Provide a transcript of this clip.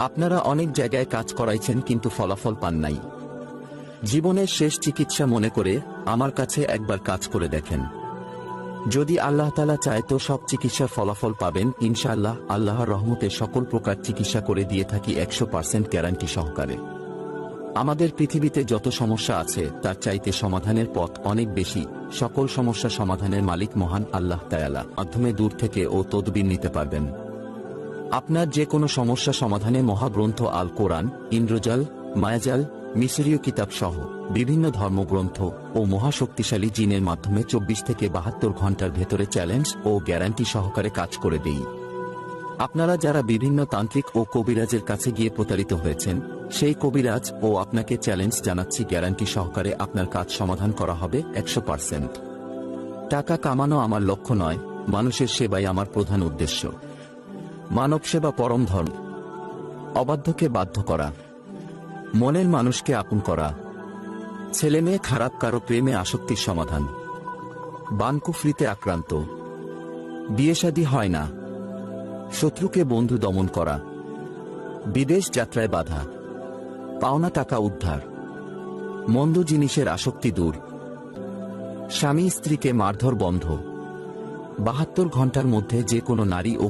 আপনারা অনেক জায়গায় কাজ করাইছেন কিন্তু ফলাফল পান নাই। জীবনের শেষ চিকিৎসা মনে করে আমার কাছে একবার কাজ করে দেখেন। যদি আল্লাহ তাআলা চায় তো সব চিকিৎসার ফলাফল পাবেন ইনশাআল্লাহ। আল্লাহর রহমতে সকল প্রকার চিকিৎসা করে দিয়ে থাকি 100% গ্যারান্টি সহকারে। আমাদের পৃথিবীতে যত সমস্যা আছে তার চাইতে সমাধানের পথ অনেক বেশি। সকল সমস্যা সমাধানের মালিক মহান আল্লাহ তাআলা মাধ্যমে দূর থেকে ও তদবির নিতে পারবেন। আপনার যে কোনো সমস্যা সমাধানে মহাগ্রন্থ আল কোরআন, ইন্দ্রজাল, মায়াজাল, মিশরীয় কিতাব সহ বিভিন্ন ধর্মগ্রন্থ ও মহাশক্তিশালী জিনের মাধ্যমে 24 থেকে 72 ঘন্টার ভেতরে চ্যালেঞ্জ ও গ্যারান্টি সহকারে কাজ করে দেই। আপনারা যারা বিভিন্ন তান্ত্রিক ও কবিরাজের কাছে গিয়ে প্রতারিত হয়েছেন, সেই কবিরাজ ও আপনাকে চ্যালেঞ্জ জানাচ্ছি, গ্যারান্টি সহকারে আপনার কাজ সমাধান করা হবে 100%। টাকা কামানো আমার লক্ষ্য নয়, মানুষের সেবাই আমার প্রধান উদ্দেশ্য। মানব সেবা পরম ধর্ম। অবাধ্যকে বাধ্য করা, মনের মানুষকে আপন করা, ছেলে মেয়ে খারাপ কারো প্রেমে আসক্তির সমাধান, বানকুফরিতে আক্রান্ত, বিয়ে শাদী হয় না, শত্রুকে বন্ধু দমন করা, বিদেশ যাত্রায় বাধা, পাওনা টাকা উদ্ধার, মন্দ জিনিসের আসক্তি দূর, স্বামী স্ত্রীকে মারধর বন্ধ, 72 ঘন্টার মধ্যে যে কোনো নারী ও